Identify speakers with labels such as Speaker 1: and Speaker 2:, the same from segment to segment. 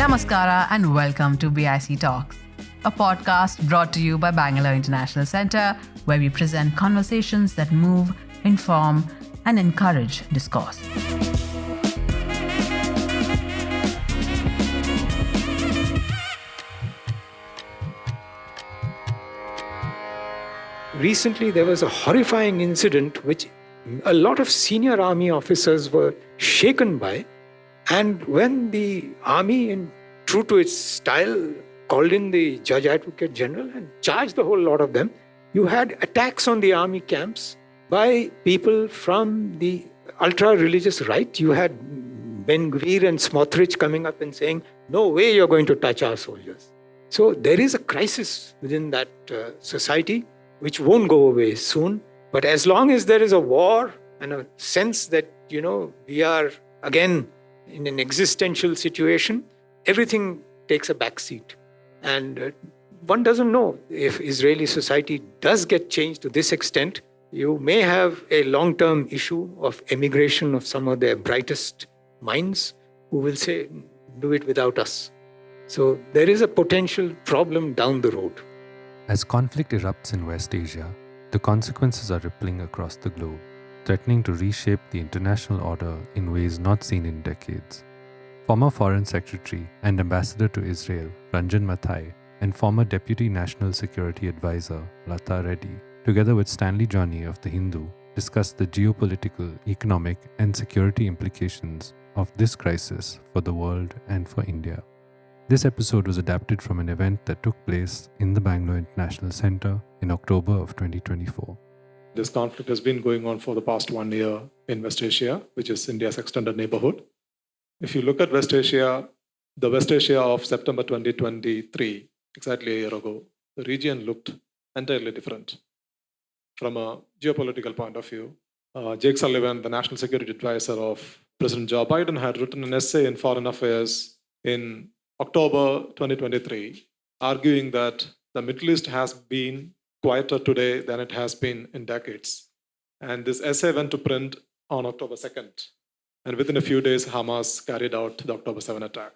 Speaker 1: Namaskara and welcome to BIC Talks, a podcast brought to you by Bangalore International Centre, where we present conversations that move, inform, and encourage discourse.
Speaker 2: Recently, there was a horrifying incident which a lot of senior army officers were shaken by. And when the army, true to its style, called in the Judge Advocate General and charged the whole lot of them, you had attacks on the army camps by people from the ultra-religious right. You had Ben Gvir and Smotrich coming up and saying, no way you're going to touch our soldiers. So there is a crisis within that society which won't go away soon. But as long as there is a war and a sense that, we are again in an existential situation, everything takes a backseat. And one doesn't know if Israeli society does get changed to this extent. You may have a long-term issue of emigration of some of their brightest minds who will say, do it without us. So there is a potential problem down the road.
Speaker 3: As conflict erupts in West Asia, the consequences are rippling across the globe, threatening to reshape the international order in ways not seen in decades. Former Foreign Secretary and Ambassador to Israel, Ranjan Mathai, and former Deputy National Security Advisor, Latha Reddy, together with Stanly Johny of The Hindu, discussed the geopolitical, economic, and security implications of this crisis for the world and for India. This episode was adapted from an event that took place in the Bangalore International Centre in October of 2024.
Speaker 4: This conflict has been going on for the past 1 year in West Asia, which is India's extended neighborhood. If you look at West Asia, the West Asia of September 2023, exactly a year ago, the region looked entirely different. From a geopolitical point of view, Jake Sullivan, the National Security Advisor of President Joe Biden, had written an essay in Foreign Affairs in October 2023, arguing that the Middle East has been quieter today than it has been in decades. And this essay went to print on October 2nd. And within a few days, Hamas carried out the October 7 attack.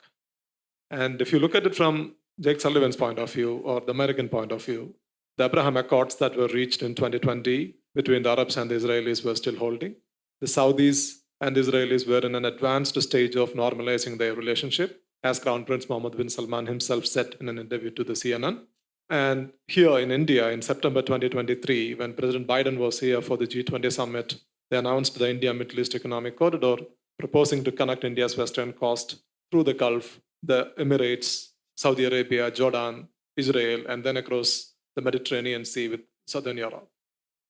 Speaker 4: And if you look at it from Jake Sullivan's point of view, or the American point of view, the Abraham Accords that were reached in 2020 between the Arabs and the Israelis were still holding. The Saudis and the Israelis were in an advanced stage of normalizing their relationship, as Crown Prince Mohammed bin Salman himself said in an interview to the CNN. And here in India, in September 2023, when President Biden was here for the G20 summit, they announced the India-Middle East Economic Corridor, proposing to connect India's western coast through the Gulf, the Emirates, Saudi Arabia, Jordan, Israel, and then across the Mediterranean Sea with Southern Europe.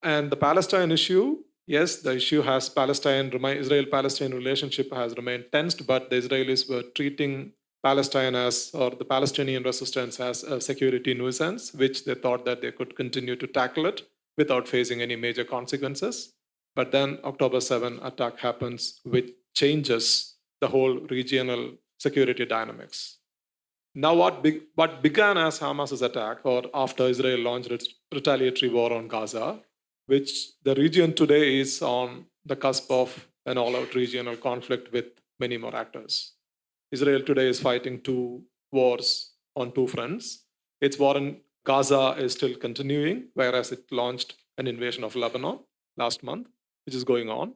Speaker 4: And the Palestine issue, yes, the issue has Israel-Palestine relationship has remained tensed, but the Israelis were treating Palestine or the Palestinian resistance as a security nuisance, which they thought that they could continue to tackle it without facing any major consequences. But then October 7 attack happens, which changes the whole regional security dynamics. Now what began as Hamas's attack, or after Israel launched its retaliatory war on Gaza, which the region today is on the cusp of an all-out regional conflict with many more actors. Israel today is fighting two wars on two fronts. Its war in Gaza is still continuing, whereas it launched an invasion of Lebanon last month, which is going on.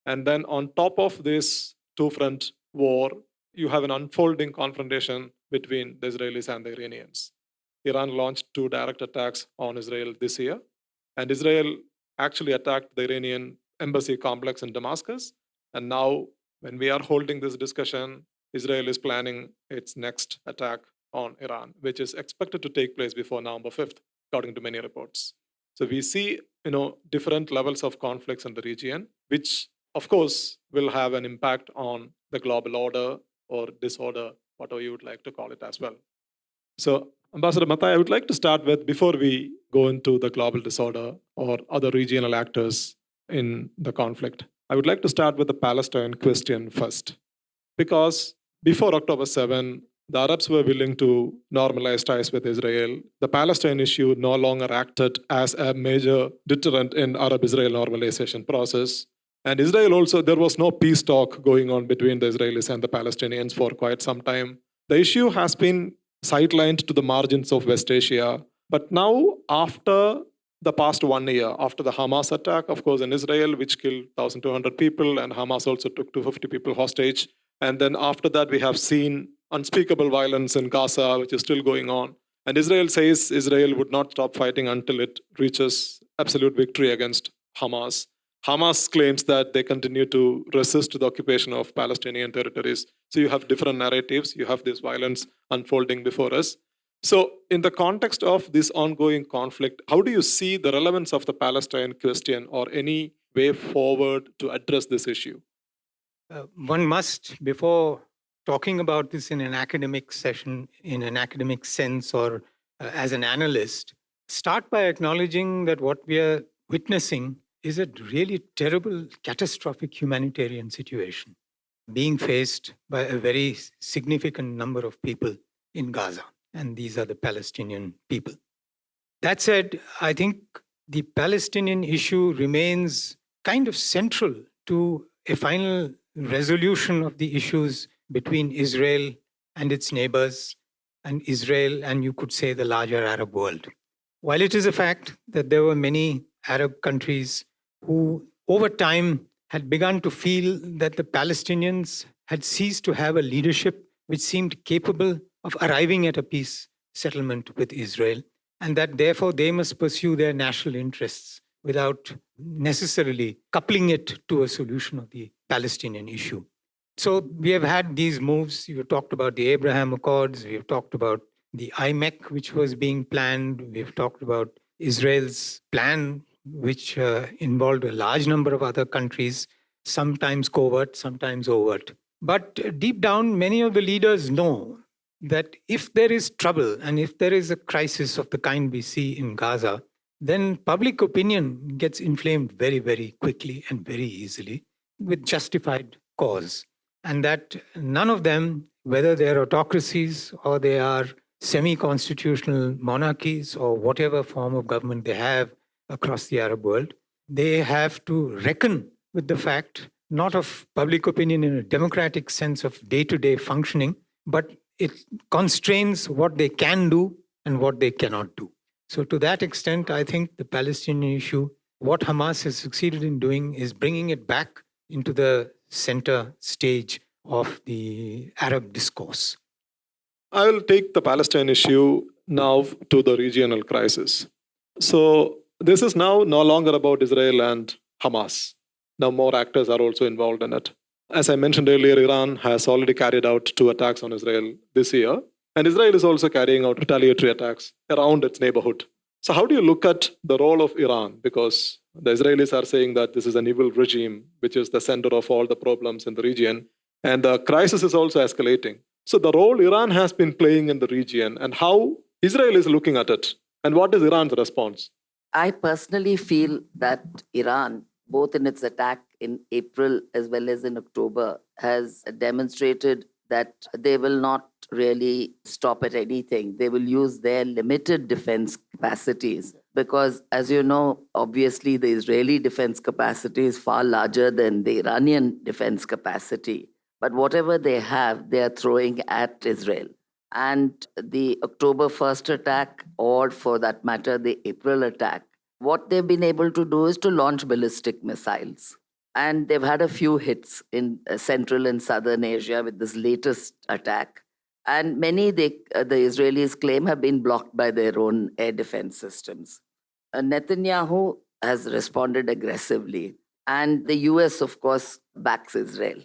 Speaker 4: And then on top of this two-front war, you have an unfolding confrontation between the Israelis and the Iranians. Iran launched 2 direct attacks on Israel this year, and Israel actually attacked the Iranian embassy complex in Damascus. And now, when we are holding this discussion, Israel is planning its next attack on Iran, which is expected to take place before November 5th, according to many reports. So we see, different levels of conflicts in the region, which, of course, will have an impact on the global order or disorder, whatever you would like to call it as well. So, Ambassador Mathai, I would like to start with, before we go into the global disorder or other regional actors in the conflict, I would like to start with the Palestine question first. Because before October 7, the Arabs were willing to normalize ties with Israel. The Palestine issue no longer acted as a major deterrent in Arab-Israel normalization process. And Israel also, there was no peace talk going on between the Israelis and the Palestinians for quite some time. The issue has been sidelined to the margins of West Asia. But now, after the past 1 year, after the Hamas attack, of course, in Israel, which killed 1,200 people, and Hamas also took 250 people hostage. And then after that, we have seen unspeakable violence in Gaza, which is still going on. And Israel says Israel would not stop fighting until it reaches absolute victory against Hamas. Hamas claims that they continue to resist the occupation of Palestinian territories. So you have different narratives. You have this violence unfolding before us. So in the context of this ongoing conflict, how do you see the relevance of the Palestine question or any way forward to address this issue?
Speaker 5: One must, before talking about this in an academic session, in an academic sense, or as an analyst, start by acknowledging that what we are witnessing is a really terrible, catastrophic humanitarian situation being faced by a very significant number of people in Gaza. And these are the Palestinian people. That said, I think the Palestinian issue remains kind of central to a final resolution of the issues between Israel and its neighbors, and Israel and, you could say, the larger Arab world. While it is a fact that there were many Arab countries who, over time, had begun to feel that the Palestinians had ceased to have a leadership which seemed capable of arriving at a peace settlement with Israel, and that therefore they must pursue their national interests without necessarily coupling it to a solution of the Palestinian issue. So we have had these moves. You talked about the Abraham Accords. We've talked about the IMEC, which was being planned. We've talked about Israel's plan, which involved a large number of other countries, sometimes covert, sometimes overt. But deep down, many of the leaders know that if there is trouble and if there is a crisis of the kind we see in Gaza, then public opinion gets inflamed very, very quickly and very easily with justified cause. And that none of them, whether they are autocracies or they are semi-constitutional monarchies or whatever form of government they have across the Arab world, they have to reckon with the fact not of public opinion in a democratic sense of day-to-day functioning, but it constrains what they can do and what they cannot do. So to that extent, I think the Palestinian issue, what Hamas has succeeded in doing is bringing it back into the center stage of the Arab discourse.
Speaker 4: I will take the Palestine issue now to the regional crisis. So this is now no longer about Israel and Hamas. Now more actors are also involved in it. As I mentioned earlier, Iran has already carried out 2 attacks on Israel this year. And Israel is also carrying out retaliatory attacks around its neighborhood. So how do you look at the role of Iran? Because the Israelis are saying that this is an evil regime, which is the center of all the problems in the region. And the crisis is also escalating. So the role Iran has been playing in the region and how Israel is looking at it. And what is Iran's response?
Speaker 6: I personally feel that Iran, both in its attack in April as well as in October, has demonstrated that they will not really stop at anything. They will use their limited defense capacities because, as you know, obviously the Israeli defense capacity is far larger than the Iranian defense capacity. But whatever they have, they are throwing at Israel. And the October 1st attack, or for that matter, the April attack, what they've been able to do is to launch ballistic missiles. And they've had a few hits in Central and Southern Asia with this latest attack. And many, the Israelis claim, have been blocked by their own air defense systems. Netanyahu has responded aggressively. And the US, of course, backs Israel.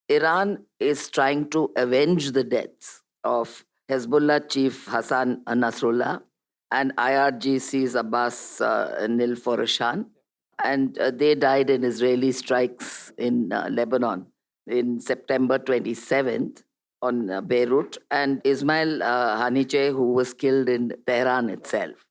Speaker 6: Iran is trying to avenge the deaths of Hezbollah chief Hassan Nasrallah and IRGC's Abbas Nilforshan. And they died in Israeli strikes in Lebanon in September 27th on Beirut, and Ismail Haniyeh, who was killed in Tehran itself.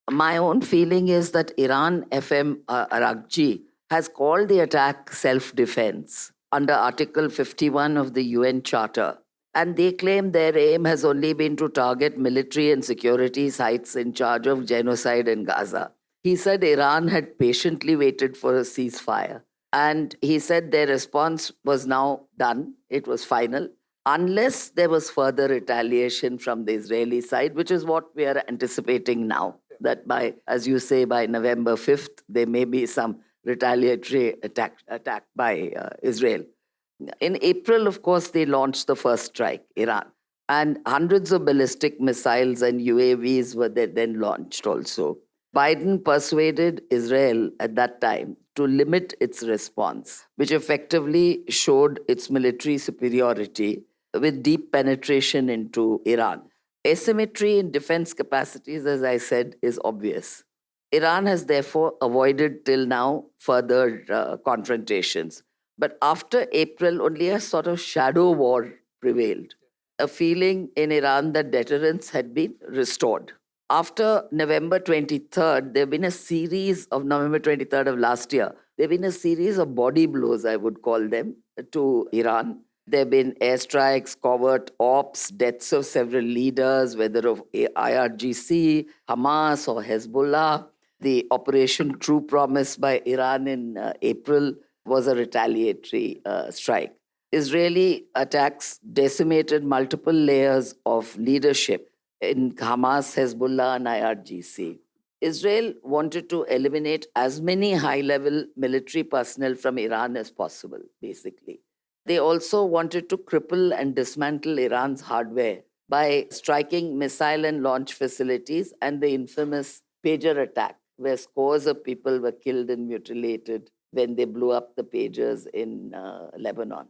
Speaker 6: My own feeling is that Iran FM Araghchi has called the attack self-defense under Article 51 of the UN Charter. And they claim their aim has only been to target military and security sites in charge of genocide in Gaza. He said Iran had patiently waited for a ceasefire. And he said their response was now done. It was final. unless there was further retaliation from the Israeli side, which is what we are anticipating now, that by, as you say, by November 5th, there may be some retaliatory attack by Israel. In April, of course, they launched the first strike, Iran. And hundreds of ballistic missiles and UAVs were then launched also. Biden persuaded Israel at that time to limit its response, which effectively showed its military superiority with deep penetration into Iran. Asymmetry in defense capacities, as I said, is obvious. Iran has therefore avoided till now further confrontations. But after April, only a sort of shadow war prevailed, a feeling in Iran that deterrence had been restored. After November 23rd, there have been a series of November 23rd of last year, there have been a series of body blows, I would call them, to Iran. There have been airstrikes, covert ops, deaths of several leaders, whether of IRGC, Hamas, or Hezbollah. The Operation True Promise by Iran in April was a retaliatory strike. Israeli attacks decimated multiple layers of leadership in Hamas, Hezbollah, and IRGC. Israel wanted to eliminate as many high-level military personnel from Iran as possible, basically. They also wanted to cripple and dismantle Iran's hardware by striking missile and launch facilities and the infamous pager attack, where scores of people were killed and mutilated when they blew up the pagers in Lebanon.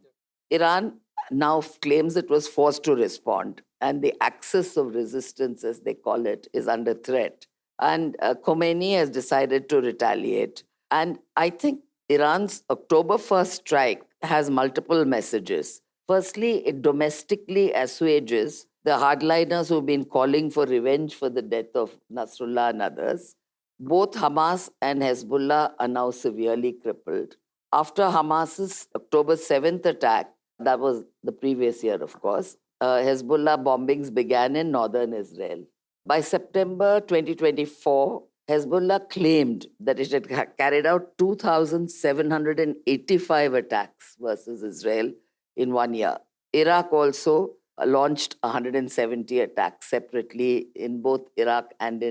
Speaker 6: Iran now claims it was forced to respond, and the axis of resistance, as they call it, is under threat. And Khomeini has decided to retaliate. And I think Iran's October 1st strike has multiple messages. Firstly, it domestically assuages the hardliners who've been calling for revenge for the death of Nasrallah and others. Both Hamas and Hezbollah are now severely crippled. After Hamas's October 7th attack, that was the previous year, of course, Hezbollah bombings began in northern Israel. By September 2024, Hezbollah claimed that it had carried out 2,785 attacks versus Israel in 1 year. Iraq also launched 170 attacks separately in both Iraq and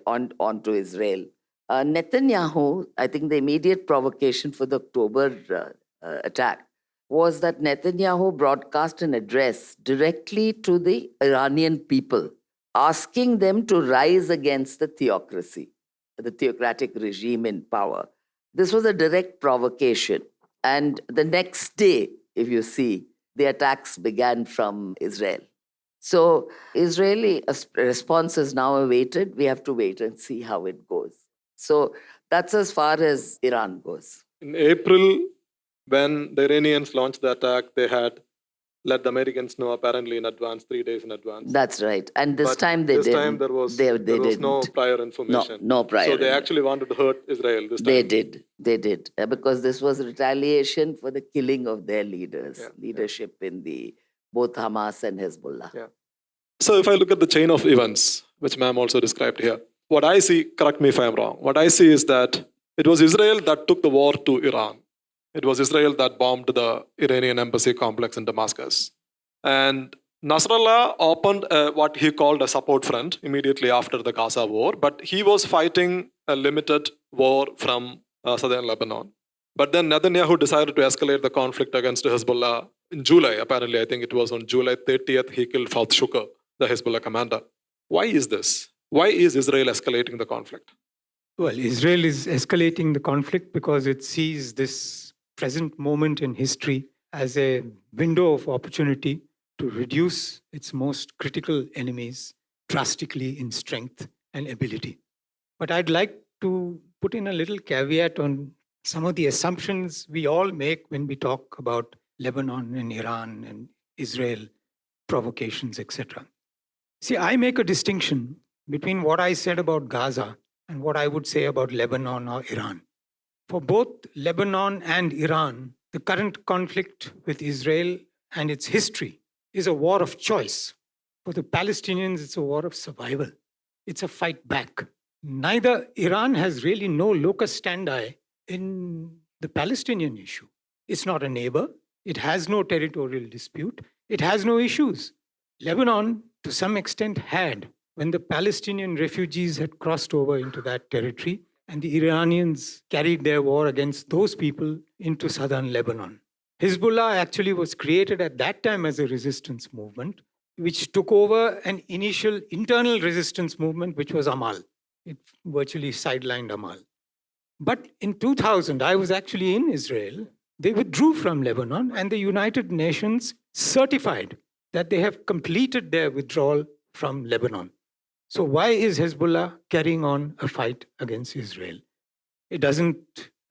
Speaker 6: onto Israel. Netanyahu, I think the immediate provocation for the October attack was that Netanyahu broadcast an address directly to the Iranian people, asking them to rise against the theocracy, the theocratic regime in power. This was a direct provocation. And the next day, if you see, the attacks began from Israel. So Israeli response is now awaited. We have to wait and see how it goes. So that's as far as Iran goes.
Speaker 4: In April, when the Iranians launched the attack, they had let the Americans know apparently in advance, 3 days in advance.
Speaker 6: That's right. And this time they
Speaker 4: didn't. This time there was no prior information.
Speaker 6: No prior.
Speaker 4: So they actually wanted to hurt Israel this time.
Speaker 6: They did. Because this was retaliation for the killing of their leadership in both Hamas and Hezbollah.
Speaker 4: Yeah. So if I look at the chain of events, which ma'am also described here, what I see, correct me if I'm wrong, what I see is that it was Israel that took the war to Iran. It was Israel that bombed the Iranian embassy complex in Damascus. And Nasrallah opened what he called a support front immediately after the Gaza war, but he was fighting a limited war from southern Lebanon. But then Netanyahu decided to escalate the conflict against Hezbollah in July. Apparently, I think it was on July 30th, he killed Fouad Shukr, the Hezbollah commander. Why is this? Why is Israel escalating the conflict?
Speaker 5: Well, Israel is escalating the conflict because it sees this present moment in history as a window of opportunity to reduce its most critical enemies drastically in strength and ability. But I'd like to put in a little caveat on some of the assumptions we all make when we talk about Lebanon and Iran and Israel provocations, etc. See, I make a distinction between what I said about Gaza and what I would say about Lebanon or Iran. For both Lebanon and Iran, the current conflict with Israel and its history is a war of choice. For the Palestinians, it's a war of survival. It's a fight back. Neither Iran has really no locus standi in the Palestinian issue. It's not a neighbor. It has no territorial dispute. It has no issues. Lebanon, to some extent, had when the Palestinian refugees had crossed over into that territory and the Iranians carried their war against those people into southern Lebanon. Hezbollah actually was created at that time as a resistance movement, which took over an initial internal resistance movement, which was Amal. It virtually sidelined Amal. But in 2000, I was actually in Israel. They withdrew from Lebanon, and the United Nations certified that they have completed their withdrawal from Lebanon. So why is Hezbollah carrying on a fight against Israel? It doesn't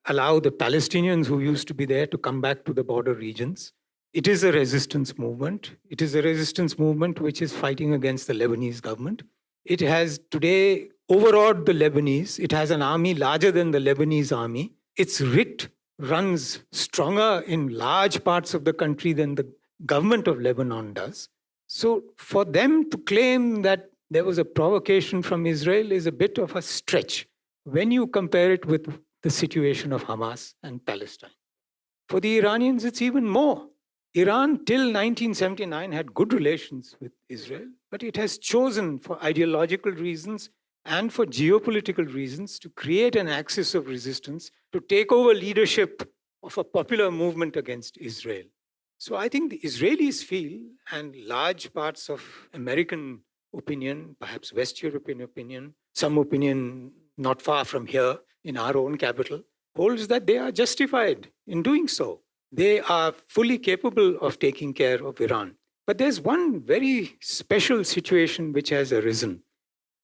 Speaker 5: allow the Palestinians who used to be there to come back to the border regions. It is a resistance movement. It is a resistance movement which is fighting against the Lebanese government. It has today overawed the Lebanese. It has an army larger than the Lebanese army. Its writ runs stronger in large parts of the country than the government of Lebanon does. So for them to claim that there was a provocation from Israel is a bit of a stretch when you compare it with the situation of Hamas and Palestine. For the Iranians, it's even more. Iran, till 1979, had good relations with Israel, but it has chosen, for ideological reasons and for geopolitical reasons, to create an axis of resistance to take over leadership of a popular movement against Israel. So I think the Israelis feel, and large parts of American opinion, perhaps West European opinion, some opinion not far from here in our own capital, holds that they are justified in doing so. They are fully capable of taking care of Iran. But there's one very special situation which has arisen.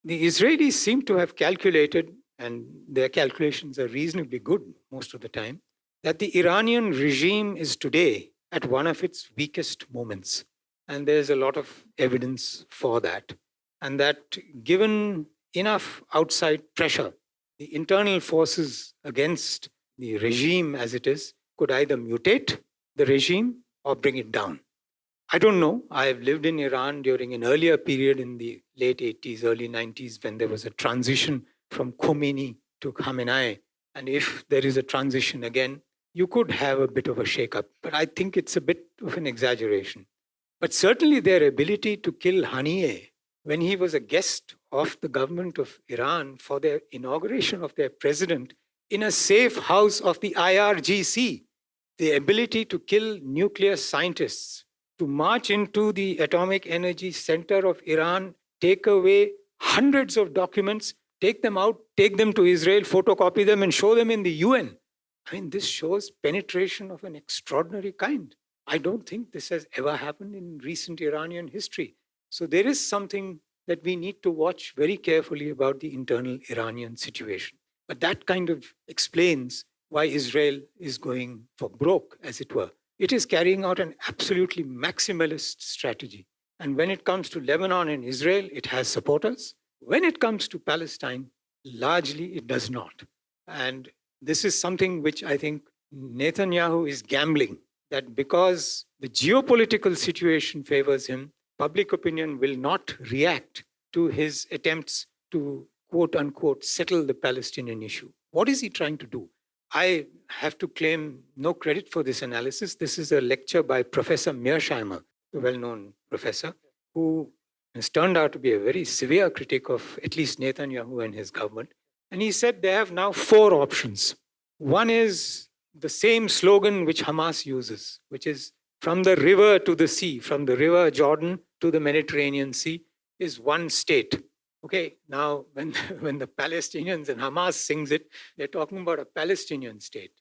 Speaker 5: The Israelis seem to have calculated, and their calculations are reasonably good most of the time, that the Iranian regime is today at one of its weakest moments. And there's a lot of evidence for that. And that given enough outside pressure, the internal forces against the regime as it is could either mutate the regime or bring it down. I don't know. I have lived in Iran during an earlier period in the late 80s, early 90s, when there was a transition from Khomeini to Khamenei. And if there is a transition again, you could have a bit of a shakeup. But I think it's a bit of an exaggeration. But certainly their ability to kill Haniyeh when he was a guest of the government of Iran for their inauguration of their president in a safe house of the IRGC, the ability to kill nuclear scientists, to march into the Atomic Energy Center of Iran, take away hundreds of documents, take them out, take them to Israel, photocopy them, and show them in the UN. I mean, this shows penetration of an extraordinary kind. I don't think this has ever happened in recent Iranian history. So there is something that we need to watch very carefully about the internal Iranian situation. But that kind of explains why Israel is going for broke, as it were. It is carrying out an absolutely maximalist strategy. And when it comes to Lebanon and Israel, it has supporters. When it comes to Palestine, largely it does not. And this is something which I think Netanyahu is gambling, that because the geopolitical situation favors him, public opinion will not react to his attempts to, quote unquote, settle the Palestinian issue. What is he trying to do? I have to claim no credit for this analysis. This is a lecture by Professor Mearsheimer, a well-known professor, who has turned out to be a very severe critic of at least Netanyahu and his government. And he said they have now 4 options. One is the same slogan which Hamas uses, which is from the river to the sea, from the river Jordan to the Mediterranean Sea is one state. Okay, now when the Palestinians and Hamas sings it, they're talking about a Palestinian state.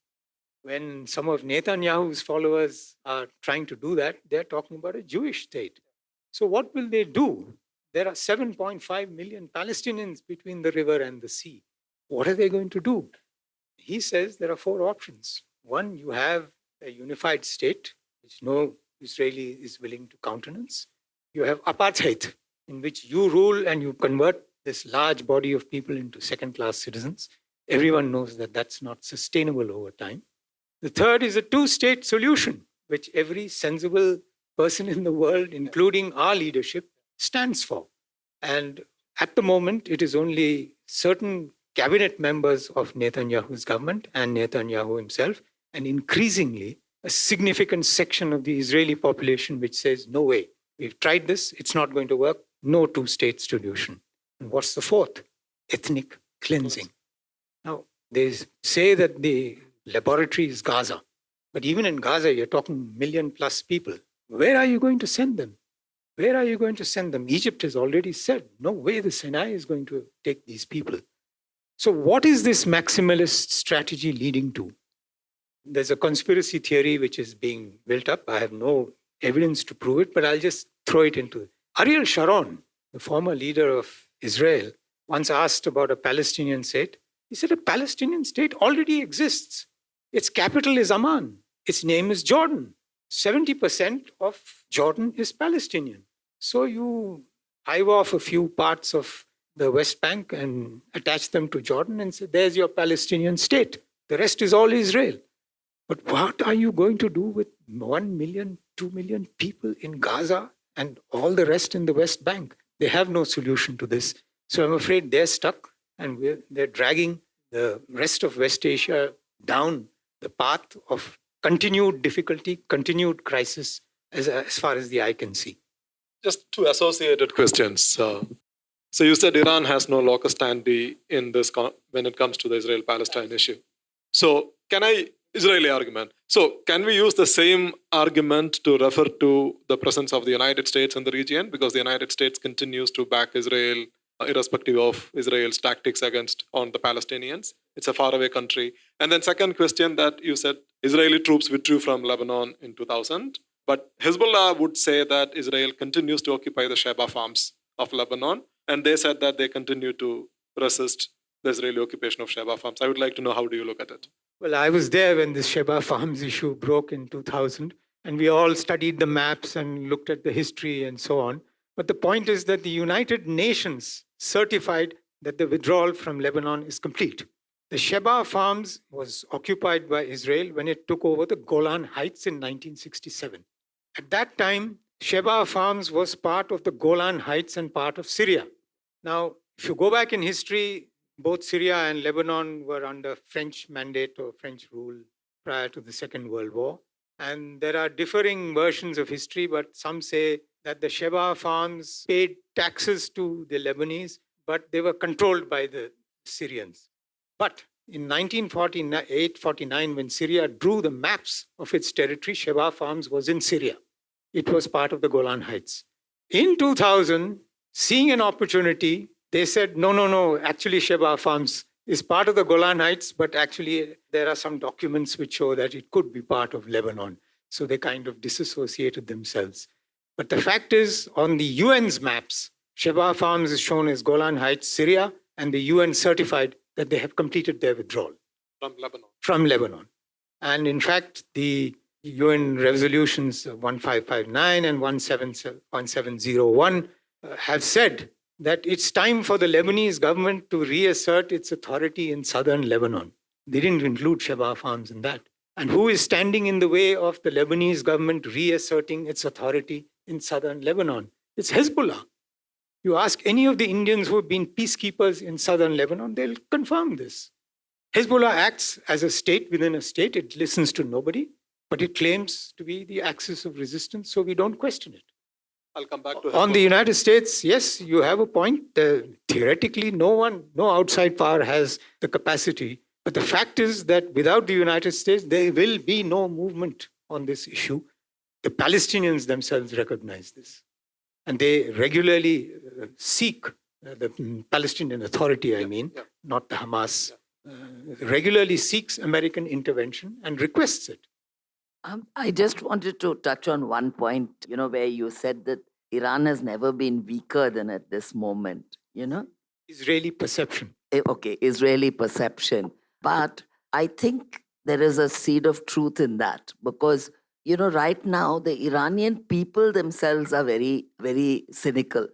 Speaker 5: When some of Netanyahu's followers are trying to do that, they're talking about a Jewish state. So what will they do? There are 7.5 million Palestinians between the river and the sea. What are they going to do? He says there are 4 options. One, you have a unified state, which no Israeli is willing to countenance. You have apartheid, in which you rule and you convert this large body of people into second-class citizens. Everyone knows that that's not sustainable over time. The third is a 2-state solution, which every sensible person in the world, including our leadership, stands for. And at the moment, it is only certain cabinet members of Netanyahu's government and Netanyahu himself, and increasingly a significant section of the Israeli population which says, no way, we've tried this, it's not going to work, no two-state solution. And what's the fourth? Ethnic cleansing. Now, they say that the laboratory is Gaza, but even in Gaza, you're talking million plus people. Where are you going to send them? Where are you going to send them? Egypt has already said, no way the Sinai is going to take these people. So what is this maximalist strategy leading to? There's a conspiracy theory which is being built up. I have no evidence to prove it, but I'll just throw it into it. Ariel Sharon, the former leader of Israel, once asked about a Palestinian state. He said, a Palestinian state already exists. Its capital is Amman. Its name is Jordan. 70% of Jordan is Palestinian. So you hive off a few parts of the West Bank and attach them to Jordan and say, there's your Palestinian state. The rest is all Israel. But what are you going to do with 1 million, 2 million people in Gaza and all the rest in the West Bank? They have no solution to this. So I'm afraid they're stuck and they're dragging the rest of West Asia down the path of continued difficulty, continued crisis, as far as the eye can see.
Speaker 4: Just two associated questions. So you said Iran has no locus standi in this when it comes to the Israel-Palestine issue. So Israeli argument. So can we use the same argument to refer to the presence of the United States in the region? Because the United States continues to back Israel irrespective of Israel's tactics on the Palestinians. It's a faraway country. And then second question that you said, Israeli troops withdrew from Lebanon in 2000. But Hezbollah would say that Israel continues to occupy the Sheba farms of Lebanon. And they said that they continue to resist the Israeli occupation of Sheba farms. I would like to know, how do you look at it?
Speaker 5: Well, I was there when the Sheba farms issue broke in 2000. And we all studied the maps and looked at the history and so on. But the point is that the United Nations certified that the withdrawal from Lebanon is complete. The Sheba farms was occupied by Israel when it took over the Golan Heights in 1967. At that time, Sheba farms was part of the Golan Heights and part of Syria. Now, if you go back in history, both Syria and Lebanon were under French mandate or French rule prior to the Second World War. And there are differing versions of history, but some say that the Sheba farms paid taxes to the Lebanese, but they were controlled by the Syrians. But in 1948-49, when Syria drew the maps of its territory, Sheba farms was in Syria. It was part of the Golan Heights. In 2000, seeing an opportunity, they said, no, actually Sheba farms is part of the Golan Heights, but actually there are some documents which show that it could be part of Lebanon. So they kind of disassociated themselves. But the fact is, on the UN's maps, Sheba farms is shown as Golan Heights, Syria, and the UN certified that they have completed their withdrawal. From Lebanon. And in fact, the UN resolutions 1559 and 1701 have said that it's time for the Lebanese government to reassert its authority in southern Lebanon. They didn't include Sheba farms in that. And who is standing in the way of the Lebanese government reasserting its authority in southern Lebanon? It's Hezbollah. You ask any of the Indians who have been peacekeepers in southern Lebanon, they'll confirm this. Hezbollah acts as a state within a state. It listens to nobody, but it claims to be the axis of resistance, so we don't question it.
Speaker 4: I'll come back to Hezbollah.
Speaker 5: On the United States, yes, you have a point. Theoretically, no outside power has the capacity. But the fact is that without the United States, there will be no movement on this issue. The Palestinians themselves recognize this. And they regularly seek, the Palestinian Authority, not the Hamas, regularly seeks American intervention and requests it.
Speaker 6: I just wanted to touch on one point, where you said that Iran has never been weaker than at this moment,
Speaker 5: Israeli perception.
Speaker 6: Okay, Israeli perception. But I think there is a seed of truth in that because, right now the Iranian people themselves are very, very cynical.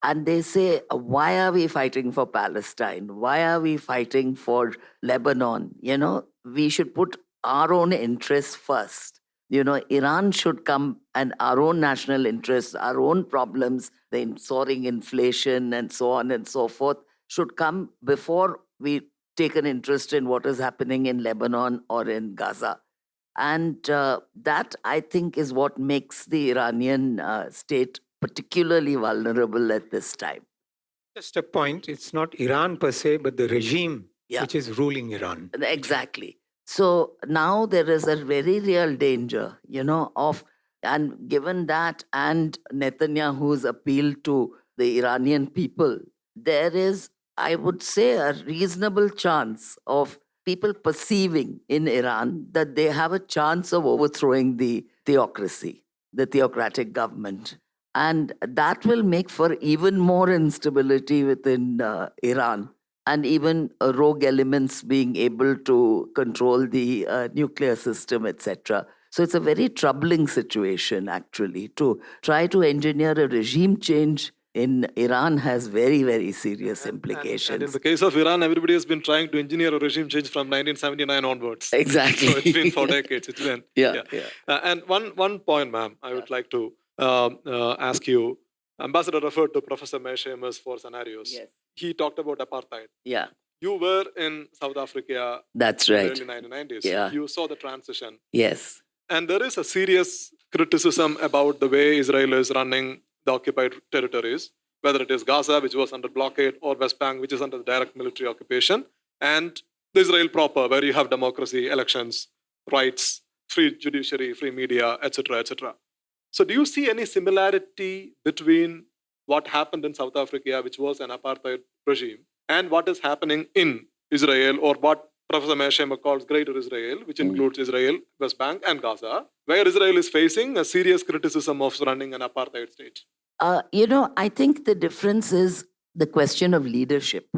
Speaker 6: And they say, why are we fighting for Palestine? Why are we fighting for Lebanon? We should put our own interests first. Iran should come and our own national interests, our own problems, the soaring inflation and so on and so forth should come before we take an interest in what is happening in Lebanon or in Gaza. And that, I think, is what makes the Iranian state particularly vulnerable at this time.
Speaker 5: Just a point, it's not Iran per se, but the regime
Speaker 6: Yeah.
Speaker 5: which is ruling Iran.
Speaker 6: Exactly. So now there is a very real danger, and given that and Netanyahu's appeal to the Iranian people, there is, I would say, a reasonable chance of people perceiving in Iran that they have a chance of overthrowing the theocracy, the theocratic government. And that will make for even more instability within Iran, and even rogue elements being able to control the nuclear system, etc. So it's a very troubling situation, actually. To try to engineer a regime change in Iran has very, very serious implications.
Speaker 4: And in the case of Iran, everybody has been trying to engineer a regime change from 1979 onwards.
Speaker 6: Exactly.
Speaker 4: So it's been 4 decades. It's been.
Speaker 6: Yeah.
Speaker 4: And one point, ma'am, I would like to ask you. Ambassador referred to Professor Mershamer's 4 scenarios.
Speaker 6: Yes.
Speaker 4: He talked about apartheid.
Speaker 6: Yeah.
Speaker 4: You were in South Africa
Speaker 6: That's
Speaker 4: in
Speaker 6: right.
Speaker 4: the early 1990s.
Speaker 6: Yeah.
Speaker 4: You saw the transition.
Speaker 6: Yes.
Speaker 4: And there is a serious criticism about the way Israel is running the occupied territories, whether it is Gaza, which was under blockade, or West Bank, which is under direct military occupation, and the Israel proper, where you have democracy, elections, rights, free judiciary, free media, etc., etc. So do you see any similarity between what happened in South Africa, which was an apartheid regime, and what is happening in Israel, or what Professor Mershamer calls Greater Israel, which includes Israel, West Bank, and Gaza, where Israel is facing a serious criticism of running an apartheid state?
Speaker 6: I think the difference is the question of leadership.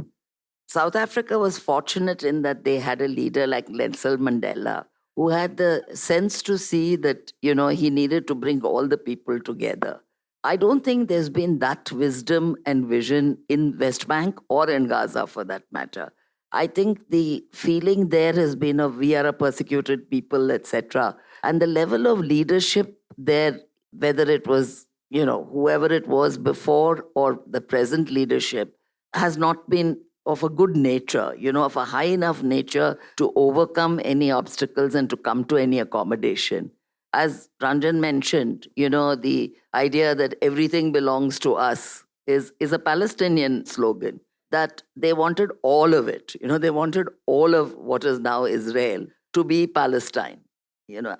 Speaker 6: South Africa was fortunate in that they had a leader like Nelson Mandela, who had the sense to see that, he needed to bring all the people together. I don't think there's been that wisdom and vision in West Bank or in Gaza, for that matter. I think the feeling there has been of we are a persecuted people, etc. And the level of leadership there, whether it was, whoever it was before or the present leadership, has not been of a good nature, of a high enough nature to overcome any obstacles and to come to any accommodation. As Ranjan mentioned, the idea that everything belongs to us is a Palestinian slogan, that they wanted all of it. They wanted all of what is now Israel to be Palestine.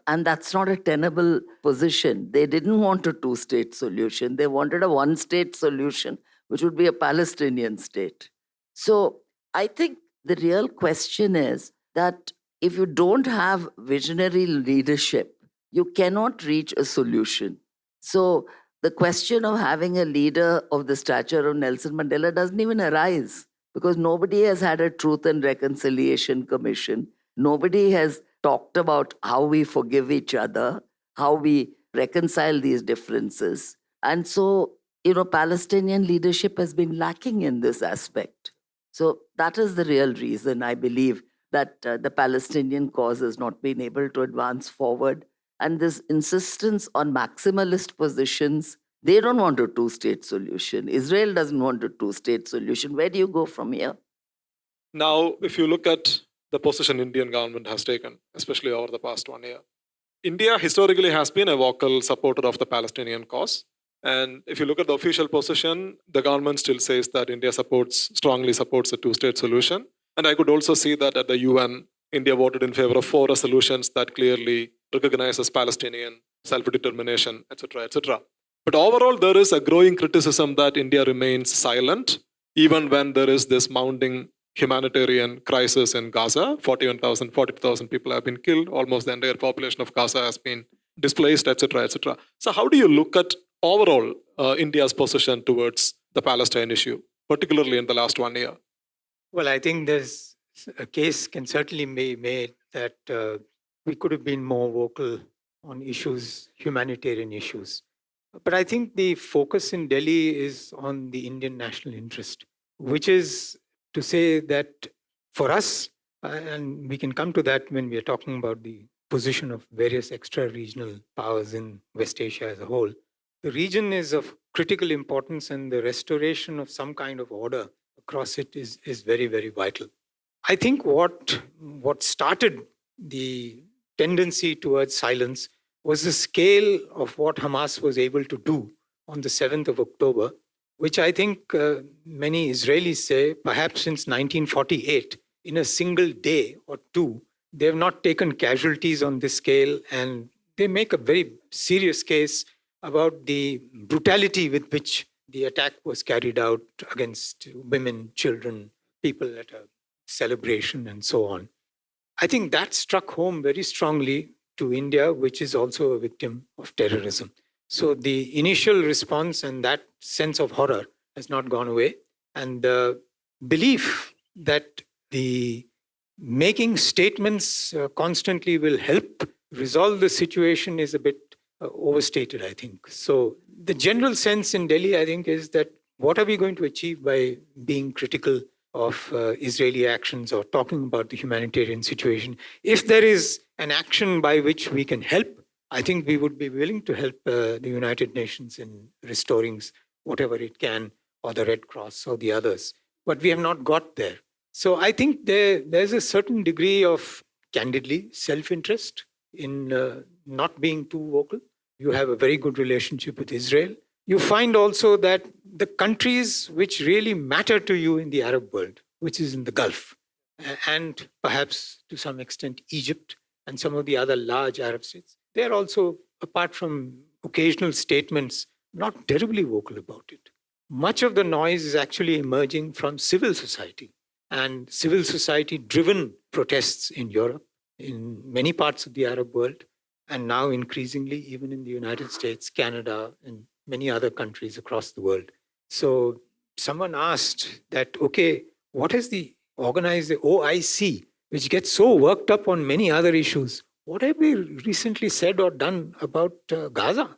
Speaker 6: And that's not a tenable position. They didn't want a 2-state solution. They wanted a 1-state solution, which would be a Palestinian state. So I think the real question is that if you don't have visionary leadership, you cannot reach a solution. So the question of having a leader of the stature of Nelson Mandela doesn't even arise, because nobody has had a Truth and Reconciliation Commission. Nobody has talked about how we forgive each other, how we reconcile these differences. And so, Palestinian leadership has been lacking in this aspect. So that is the real reason, I believe, that the Palestinian cause has not been able to advance forward. And this insistence on maximalist positions, they don't want a 2-state solution. Israel doesn't want a 2-state solution. Where do you go from here?
Speaker 4: Now, if you look at the position Indian government has taken, especially over the past 1 year, India historically has been a vocal supporter of the Palestinian cause. And if you look at the official position, the government still says that India strongly supports a 2-state solution. And I could also see that at the UN, India voted in favor of 4 resolutions that clearly recognizes Palestinian self-determination, etc., etc. But overall, there is a growing criticism that India remains silent, even when there is this mounting humanitarian crisis in Gaza. 42,000 people have been killed. Almost the entire population of Gaza has been displaced, etc., etc. So how do you look at overall India's position towards the Palestine issue, particularly in the last 1 year?
Speaker 5: Well, I think there's a case can certainly be made that we could have been more vocal on issues, humanitarian issues. But I think the focus in Delhi is on the Indian national interest, which is to say that for us, and we can come to that when we are talking about the position of various extra-regional powers in West Asia as a whole, the region is of critical importance, and the restoration of some kind of order across it is very, very vital. I think what started the tendency towards silence was the scale of what Hamas was able to do on the 7th of October, which I think many Israelis say perhaps since 1948, in a single day or two, they have not taken casualties on this scale, and they make a very serious case about the brutality with which the attack was carried out against women, children, people at a celebration, and so on. I think that struck home very strongly to India, which is also a victim of terrorism. So the initial response and that sense of horror has not gone away. And the belief that the making statements constantly will help resolve the situation is a bit overstated, I think. So the general sense in Delhi, I think, is that what are we going to achieve by being critical of Israeli actions or talking about the humanitarian situation? If there is an action by which we can help, I think we would be willing to help the United Nations in restoring whatever it can, or the Red Cross or the others. But we have not got there. So I think there's a certain degree of, candidly, self-interest in not being too vocal. You have a very good relationship with Israel. You find also that the countries which really matter to you in the Arab world, which is in the Gulf, and perhaps to some extent Egypt and some of the other large Arab states, they're also, apart from occasional statements, not terribly vocal about it. Much of the noise is actually emerging from civil society and civil society-driven protests in Europe, in many parts of the Arab world, and now increasingly even in the United States, Canada, and many other countries across the world. So someone asked that, okay, what has the organized OIC, which gets so worked up on many other issues, what have they recently said or done about Gaza?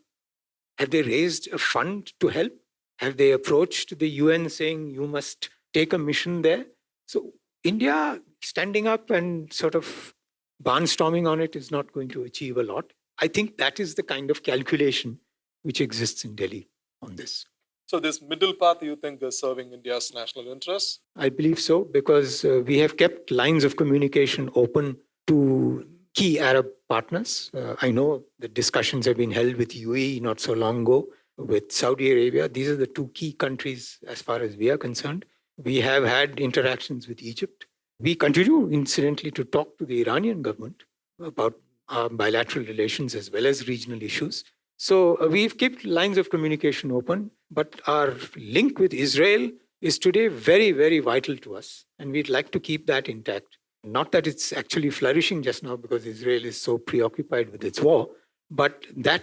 Speaker 5: Have they raised a fund to help? Have they approached the UN saying you must take a mission there? So India standing up and sort of barnstorming on it is not going to achieve a lot. I think that is the kind of calculation which exists in Delhi on this.
Speaker 4: So this middle path, you think, is serving India's national interests?
Speaker 5: I believe so, because we have kept lines of communication open to key Arab partners. I know the discussions have been held with UAE not so long ago, with Saudi Arabia. These are the two key countries as far as we are concerned. We have had interactions with Egypt. We continue, incidentally, to talk to the Iranian government about our bilateral relations as well as regional issues. So we've kept lines of communication open, but our link with Israel is today very, very vital to us. And we'd like to keep that intact. Not that it's actually flourishing just now because Israel is so preoccupied with its war, but that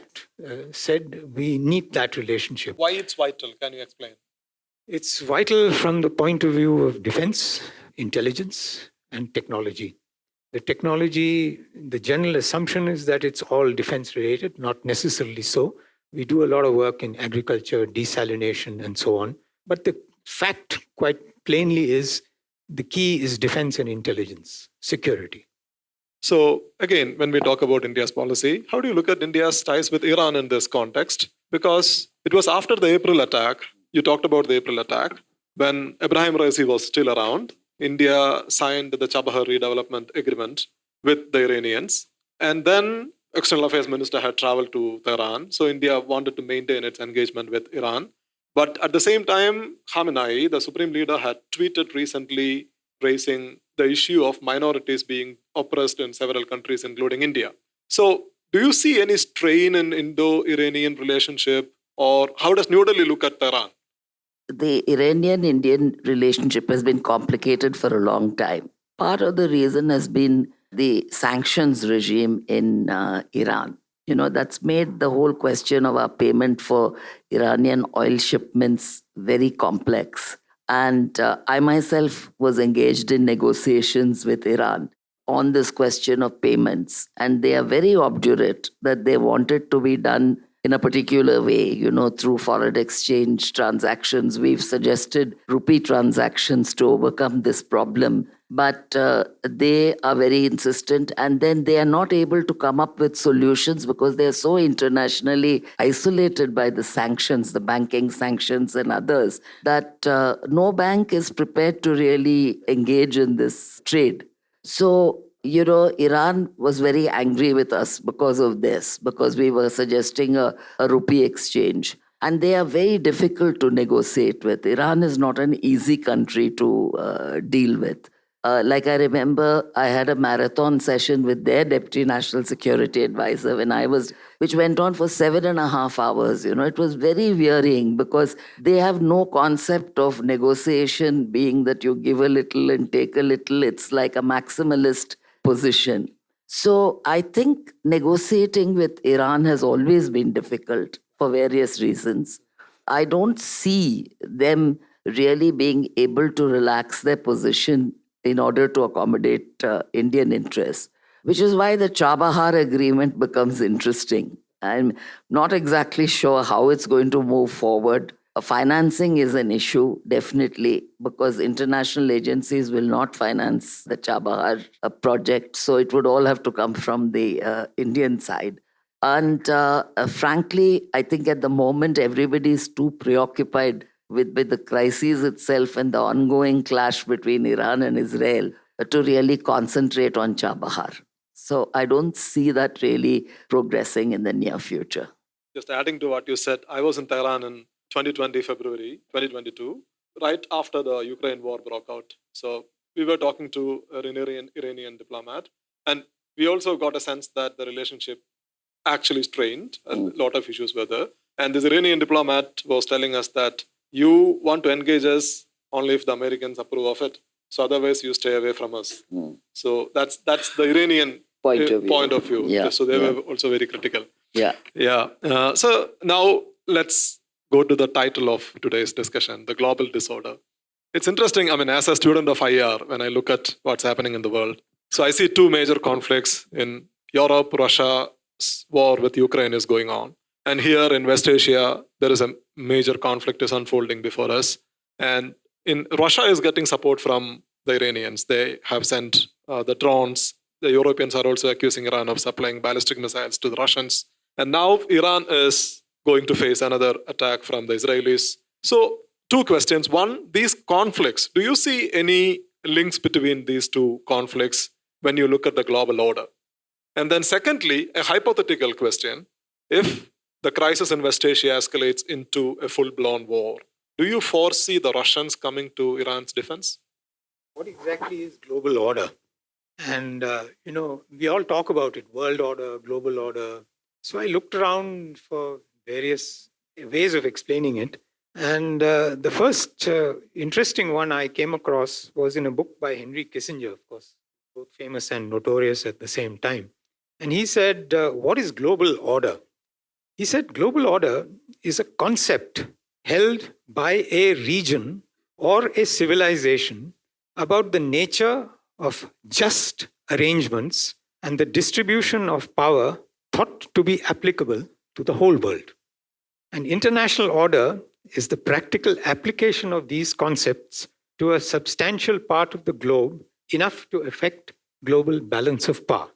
Speaker 5: said, we need that relationship.
Speaker 4: Why it's vital? Can you explain?
Speaker 5: It's vital from the point of view of defense, intelligence, and technology. The technology, the general assumption is that it's all defense related, not necessarily so. We do a lot of work in agriculture, desalination, and so on. But the fact, quite plainly, is the key is defense and intelligence, security.
Speaker 4: So again, when we talk about India's policy, how do you look at India's ties with Iran in this context? Because it was after the April attack, you talked about the April attack, when Ibrahim Raisi was still around, India signed the Chabahar redevelopment agreement with the Iranians. And then External Affairs Minister had traveled to Tehran. So India wanted to maintain its engagement with Iran. But at the same time, Khamenei, the supreme leader, had tweeted recently raising the issue of minorities being oppressed in several countries, including India. So do you see any strain in Indo-Iranian relationship, or how does New Delhi look at Tehran?
Speaker 6: The Iranian-Indian relationship has been complicated for a long time. Part of the reason has been the sanctions regime in Iran. You know, that's made the whole question of our payment for Iranian oil shipments very complex. And I myself was engaged in negotiations with Iran on this question of payments. And they are very obdurate that they want it to be done in a particular way, you know, through foreign exchange transactions. We've suggested rupee transactions to overcome this problem. But they are very insistent, and then they are not able to come up with solutions because they are so internationally isolated by the sanctions, the banking sanctions and others, that no bank is prepared to really engage in this trade. So Iran was very angry with us because of this, because we were suggesting a rupee exchange. And they are very difficult to negotiate with. Iran is not an easy country to deal with. Like I remember, I had a marathon session with their Deputy National Security Advisor which went on for 7.5 hours. It was very wearying because they have no concept of negotiation being that you give a little and take a little. It's like a maximalist position. So I think negotiating with Iran has always been difficult for various reasons. I don't see them really being able to relax their position in order to accommodate Indian interests, which is why the Chabahar agreement becomes interesting. I'm not exactly sure how it's going to move forward. Financing is an issue, definitely, because international agencies will not finance the Chabahar project. So it would all have to come from the Indian side. And frankly, I think at the moment, everybody is too preoccupied with the crisis itself and the ongoing clash between Iran and Israel to really concentrate on Chabahar. So I don't see that really progressing in the near future.
Speaker 4: Just adding to what you said, I was in Tehran in 2020, February 2022, right after the Ukraine war broke out. So we were talking to an Iranian diplomat, and we also got a sense that the relationship actually strained. A lot of issues were there. And this Iranian diplomat was telling us that you want to engage us only if the Americans approve of it. So otherwise, you stay away from us. So that's the Iranian point of view.
Speaker 6: Yeah.
Speaker 4: So they were also very critical.
Speaker 6: Yeah.
Speaker 4: So now let's go to the title of today's discussion, the global disorder. It's interesting. I mean, as a student of IR, when I look at what's happening in the world, so I see two major conflicts in Europe. Russia's war with Ukraine is going on. And here in West Asia, there is a major conflict is unfolding before us. And Russia is getting support from the Iranians. They have sent the drones. The Europeans are also accusing Iran of supplying ballistic missiles to the Russians. And now Iran is going to face another attack from the Israelis. So two questions. One, these conflicts, do you see any links between these two conflicts when you look at the global order? And then secondly, a hypothetical question. If the crisis in West Asia escalates into a full-blown war, do you foresee the Russians coming to Iran's defense?
Speaker 5: What exactly is global order? And, we all talk about it, world order, global order. So I looked around for various ways of explaining it. And the first interesting one I came across was in a book by Henry Kissinger, of course, both famous and notorious at the same time. And he said, what is global order? He said, global order is a concept held by a region or a civilization about the nature of just arrangements and the distribution of power thought to be applicable to the whole world. And international order is the practical application of these concepts to a substantial part of the globe, enough to affect global balance of power.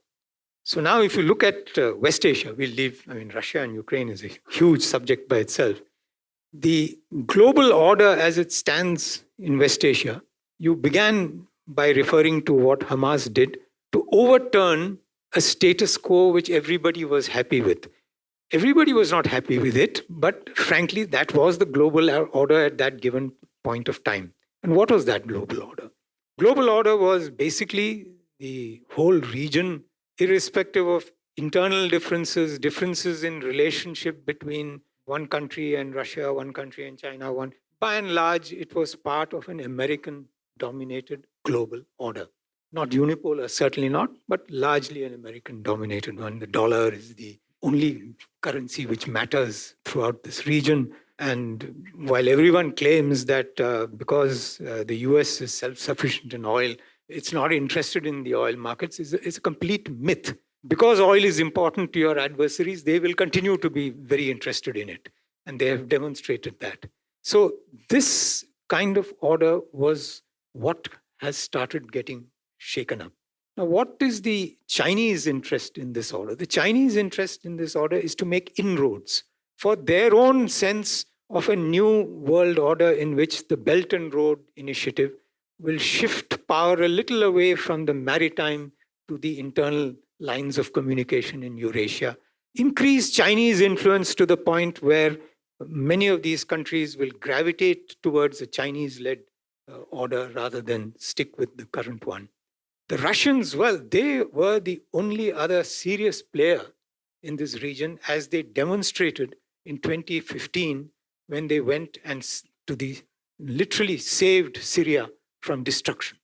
Speaker 5: So now if you look at West Asia, Russia and Ukraine is a huge subject by itself. The global order as it stands in West Asia, you began by referring to what Hamas did to overturn a status quo which everybody was happy with. Everybody was not happy with it, but frankly, that was the global order at that given point of time. And what was that global order? Global order was basically the whole region, irrespective of internal differences in relationship between one country and Russia, one country and China. By and large, it was part of an American-dominated global order. Not unipolar, certainly not, but largely an American-dominated one. The dollar is the only currency which matters throughout this region. And while everyone claims that because the US is self-sufficient in oil, it's not interested in the oil markets, it's a complete myth. Because oil is important to your adversaries, they will continue to be very interested in it. And they have demonstrated that. So this kind of order was what has started getting shaken up. Now, what is the Chinese interest in this order? The Chinese interest in this order is to make inroads for their own sense of a new world order in which the Belt and Road Initiative will shift power a little away from the maritime to the internal lines of communication in Eurasia, increase Chinese influence to the point where many of these countries will gravitate towards a Chinese-led order rather than stick with the current one. The Russians, well, they were the only other serious player in this region, as they demonstrated in 2015 when they went and literally saved Syria from destruction.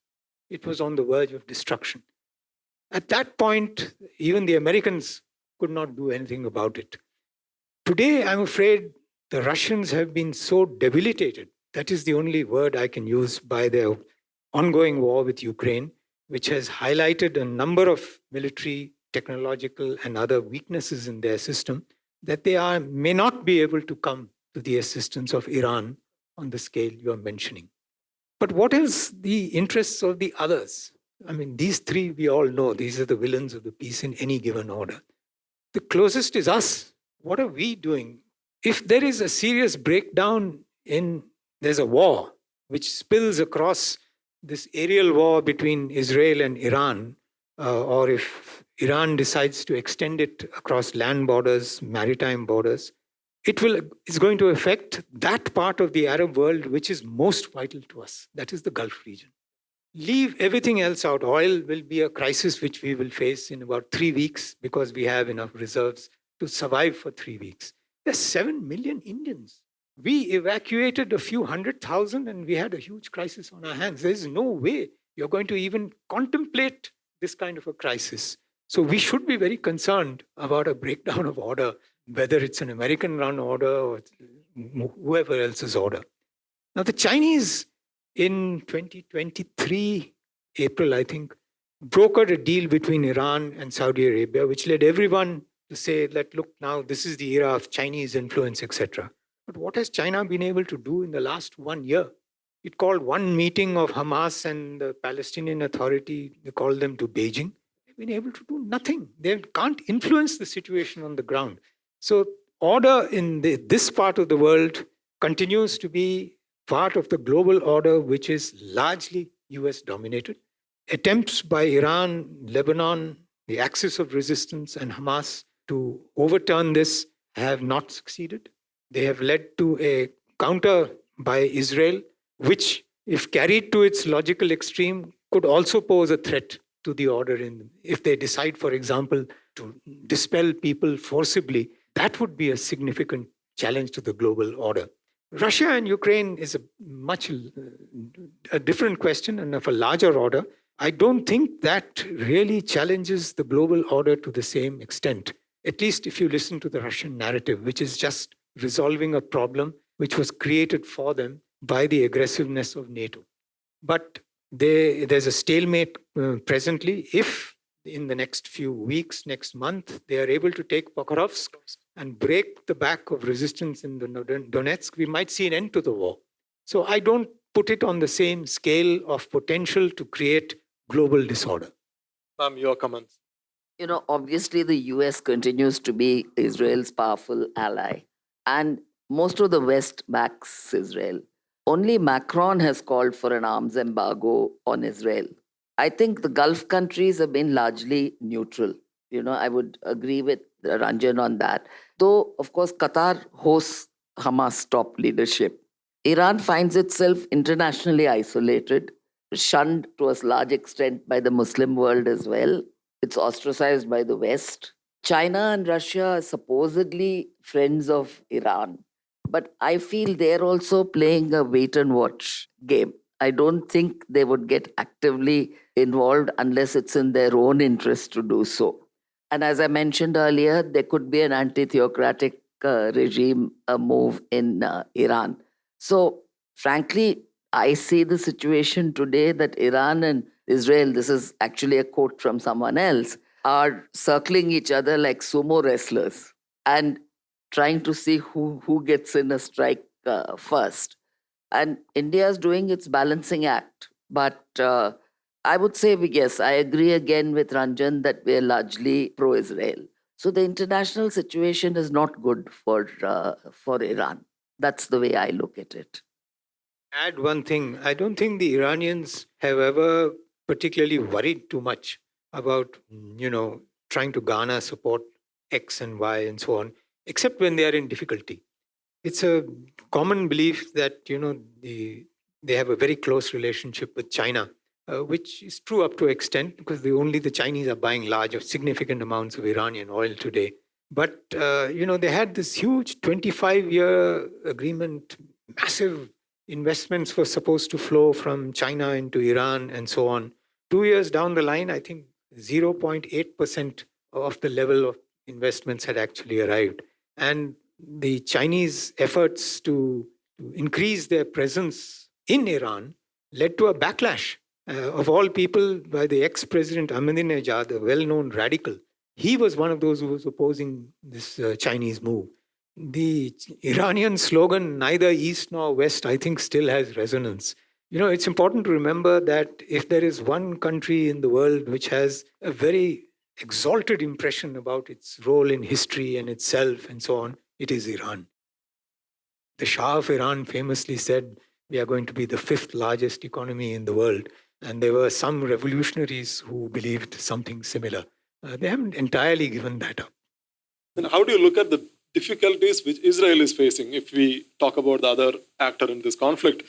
Speaker 5: It was on the verge of destruction. At that point, even the Americans could not do anything about it. Today, I'm afraid the Russians have been so debilitated, that is the only word I can use, by their ongoing war with Ukraine, which has highlighted a number of military, technological, and other weaknesses in their system, that they may not be able to come to the assistance of Iran on the scale you are mentioning. But what is the interests of the others? I mean, these three we all know, these are the villains of the piece in any given order. The closest is us. What are we doing? If there is a serious breakdown there's a war which spills across this aerial war between Israel and Iran, or if Iran decides to extend it across land borders, maritime borders, it's going to affect that part of the Arab world which is most vital to us. That is the Gulf region. Leave everything else out. Oil will be a crisis which we will face in about 3 weeks because we have enough reserves to survive for 3 weeks. There's 7 million Indians. We evacuated a few 100,000 and we had a huge crisis on our hands. There's no way you're going to even contemplate this kind of a crisis. So we should be very concerned about a breakdown of order, whether it's an American-run order or whoever else's order. Now, the Chinese in 2023, April, I think, brokered a deal between Iran and Saudi Arabia, which led everyone to say that, look, now this is the era of Chinese influence, etc. But what has China been able to do in the last 1 year? It called one meeting of Hamas and the Palestinian Authority. They called them to Beijing. They've been able to do nothing. They can't influence the situation on the ground. So order in this part of the world continues to be part of the global order, which is largely US dominated. Attempts by Iran, Lebanon, the axis of resistance, and Hamas to overturn this have not succeeded. They have led to a counter by Israel, which, if carried to its logical extreme, could also pose a threat to the order. If they decide, for example, to dispel people forcibly, that would be a significant challenge to the global order. Russia and Ukraine is a different question and of a larger order. I don't think that really challenges the global order to the same extent, at least if you listen to the Russian narrative, which is just resolving a problem which was created for them by the aggressiveness of NATO. But there's a stalemate presently. If in the next few weeks, next month, they are able to take Pokrovsk and break the back of resistance in the Donetsk, we might see an end to the war. So I don't put it on the same scale of potential to create global disorder.
Speaker 4: Ma'am, your comments.
Speaker 6: Obviously the US continues to be Israel's powerful ally, and most of the West backs Israel. Only Macron has called for an arms embargo on Israel. I think the Gulf countries have been largely neutral. I would agree with Ranjan on that. Though, of course, Qatar hosts Hamas top leadership. Iran finds itself internationally isolated, shunned to a large extent by the Muslim world as well. It's ostracized by the West. China and Russia are supposedly friends of Iran. But I feel they're also playing a wait and watch game. I don't think they would get actively involved unless it's in their own interest to do so. And as I mentioned earlier, there could be an anti-theocratic regime move in Iran. So frankly, I see the situation today that Iran and Israel, this is actually a quote from someone else, are circling each other like sumo wrestlers and trying to see who gets in a strike first. And India is doing its balancing act. But I would say, yes, I agree again with Ranjan that we are largely pro-Israel. So the international situation is not good for Iran. That's the way I look at it.
Speaker 5: Add one thing. I don't think the Iranians have ever particularly worried too much about, trying to garner support X and Y and so on, except when they are in difficulty. It's a common belief that, they have a very close relationship with China, which is true up to an extent because the Chinese are buying large or significant amounts of Iranian oil today. But, they had this huge 25-year agreement, massive investments were supposed to flow from China into Iran and so on. 2 years down the line, I think 0.8% of the level of investments had actually arrived. And the Chinese efforts to increase their presence in Iran led to a backlash of all people by the ex-president Ahmadinejad, a well-known radical. He was one of those who was opposing this Chinese move. The Iranian slogan, neither east nor west, I think still has resonance. It's important to remember that if there is one country in the world which has a very exalted impression about its role in history and itself and so on, it is Iran. The Shah of Iran famously said, we are going to be the 5th largest economy in the world. And there were some revolutionaries who believed something similar. They haven't entirely given that up.
Speaker 7: And how do you look at the difficulties which Israel is facing if we talk about the other actor in this conflict?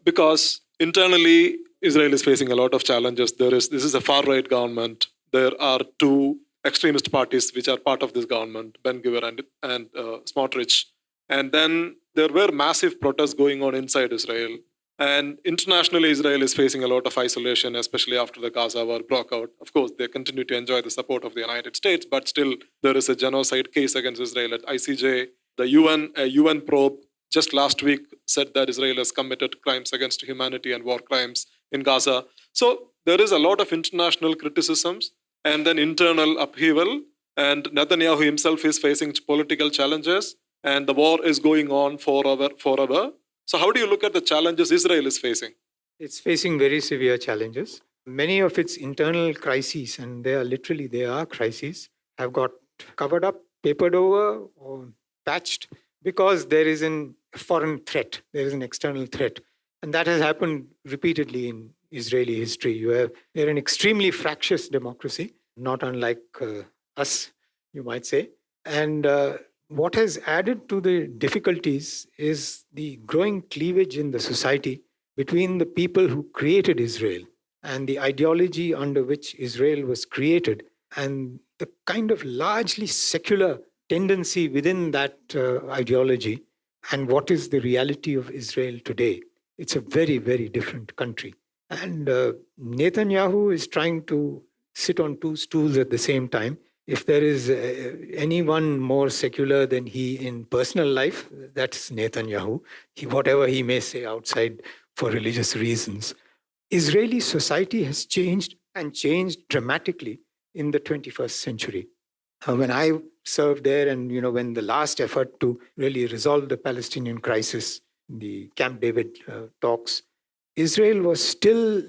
Speaker 7: Because internally, Israel is facing a lot of challenges. This is a far-right government. There are 2 extremist parties which are part of this government, Ben-Gvir and Smotrich. And then there were massive protests going on inside Israel. And internationally, Israel is facing a lot of isolation, especially after the Gaza war broke out. Of course, they continue to enjoy the support of the United States, but still there is a genocide case against Israel at ICJ. The UN probe just last week said that Israel has committed crimes against humanity and war crimes in Gaza. So there is a lot of international criticisms and then internal upheaval. And Netanyahu himself is facing political challenges, and the war is going on forever. So how do you look at the challenges Israel is facing?
Speaker 5: It's facing very severe challenges. Many of its internal crises, and they are crises, have got covered up, papered over, or patched because there is a foreign threat. There is an external threat. And that has happened repeatedly in Israeli history. They're an extremely fractious democracy, not unlike us, you might say. And what has added to the difficulties is the growing cleavage in the society between the people who created Israel and the ideology under which Israel was created, and the kind of largely secular tendency within that ideology and what is the reality of Israel today. It's a very, very different country. And Netanyahu is trying to sit on 2 stools at the same time. If there is anyone more secular than he in personal life, that's Netanyahu. Whatever he may say outside for religious reasons. Israeli society has changed and changed dramatically in the 21st century. When I served there and, when the last effort to really resolve the Palestinian crisis, the Camp David talks, Israel still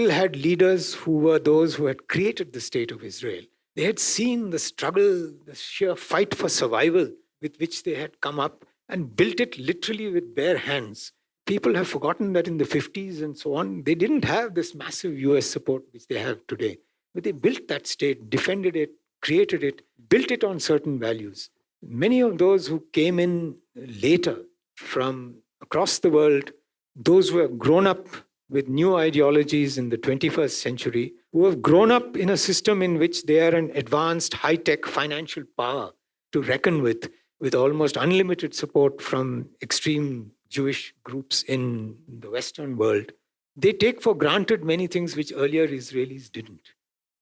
Speaker 5: had leaders who were those who had created the state of Israel. They had seen the struggle, the sheer fight for survival with which they had come up and built it literally with bare hands. People have forgotten that in the 50s and so on, they didn't have this massive US support which they have today. But they built that state, defended it, created it, built it on certain values. Many of those who came in later from across the world, those who have grown up with new ideologies in the 21st century, who have grown up in a system in which they are an advanced, high-tech financial power to reckon with almost unlimited support from extreme Jewish groups in the Western world. They take for granted many things which earlier Israelis didn't.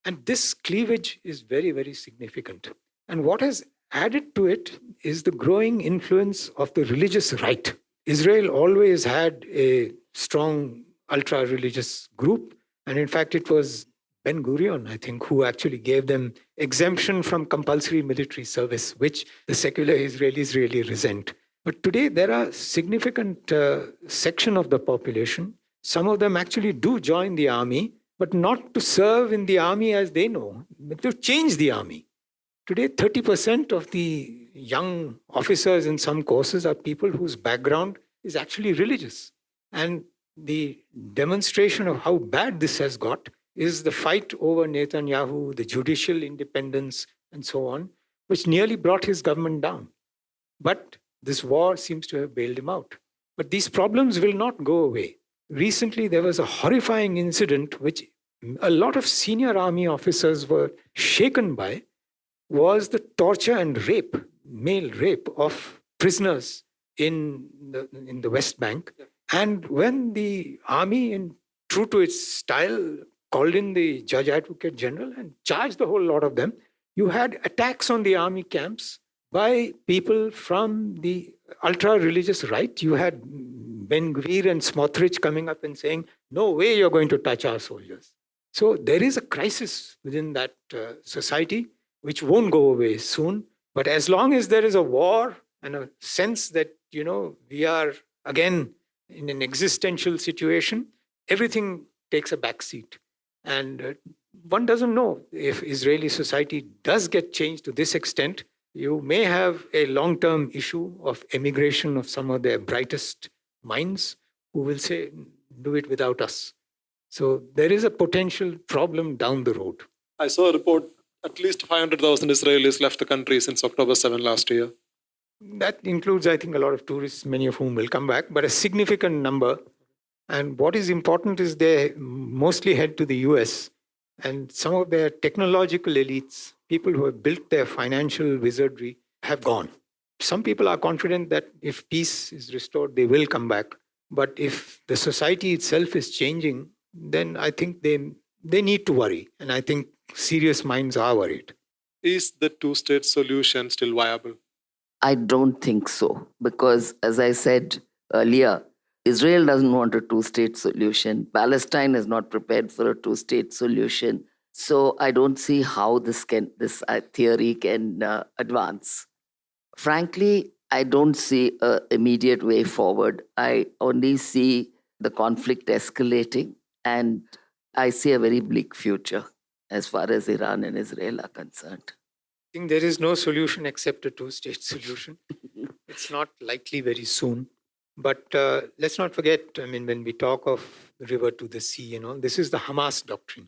Speaker 5: And this cleavage is very, very significant. And what has added to it is the growing influence of the religious right. Israel always had a strong ultra-religious group. And in fact, it was Ben-Gurion, I think, who actually gave them exemption from compulsory military service, which the secular Israelis really resent. But today, there are significant section of the population. Some of them actually do join the army, but not to serve in the army as they know, but to change the army. Today, 30% of the young officers in some courses are people whose background is actually religious. And the demonstration of how bad this has got
Speaker 2: is the fight over Netanyahu, the judicial independence, and so on, which nearly brought his government down. But this war seems to have bailed him out. But these problems will not go away. Recently, there was a horrifying incident which a lot of senior army officers were shaken by, was the torture and rape, male rape of prisoners in the West Bank. And when the army, true to its style, called in the Judge Advocate General and charged the whole lot of them, you had attacks on the army camps by people from the ultra-religious right. You had Ben Gvir and Smotrich coming up and saying, no way you're going to touch our soldiers. So there is a crisis within that society, which won't go away soon. But as long as there is a war and a sense that, we are again in an existential situation, everything takes a backseat. And one doesn't know if Israeli society does get changed to this extent. You may have a long-term issue of emigration of some of their brightest minds who will say, do it without us. So there is a potential problem down the road.
Speaker 7: I saw a report, at least 500,000 Israelis left the country since October 7 last year.
Speaker 2: That includes, I think, a lot of tourists, many of whom will come back, but a significant number. And what is important is they mostly head to the US, and some of their technological elites, people who have built their financial wizardry, have gone. Some people are confident that if peace is restored, they will come back. But if the society itself is changing, then I think they need to worry. And I think serious minds are worried.
Speaker 7: Is the two-state solution still viable?
Speaker 6: I don't think so, because as I said earlier, Israel doesn't want a two-state solution. Palestine is not prepared for a two-state solution. So I don't see how this theory can advance. Frankly, I don't see an immediate way forward. I only see the conflict escalating, and I see a very bleak future as far as Iran and Israel are concerned.
Speaker 2: I think there is no solution except a two-state solution. It's not likely very soon. But let's not forget, when we talk of the river to the sea, this is the Hamas doctrine.